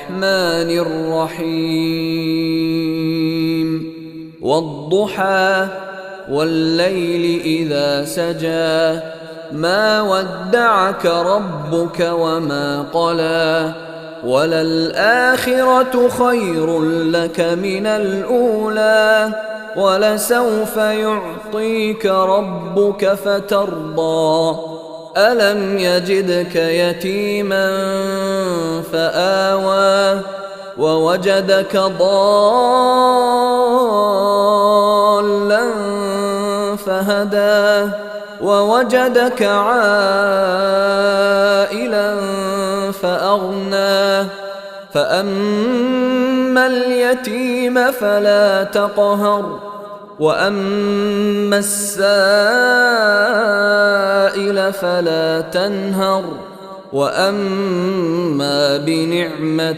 الرحمن الرحيم والضحى والليل إذا سجى ما ودعك ربك وما قلى وللآخرة خير لك من الأولى ولسوف يعطيك ربك فترضى ألم يجدك يتيما فآوى ووجدك ضالا فهدى ووجدك عائلا فأغنى فأما اليتيم فلا تقهر وأما السائل فلا تنهر وأما بنعمة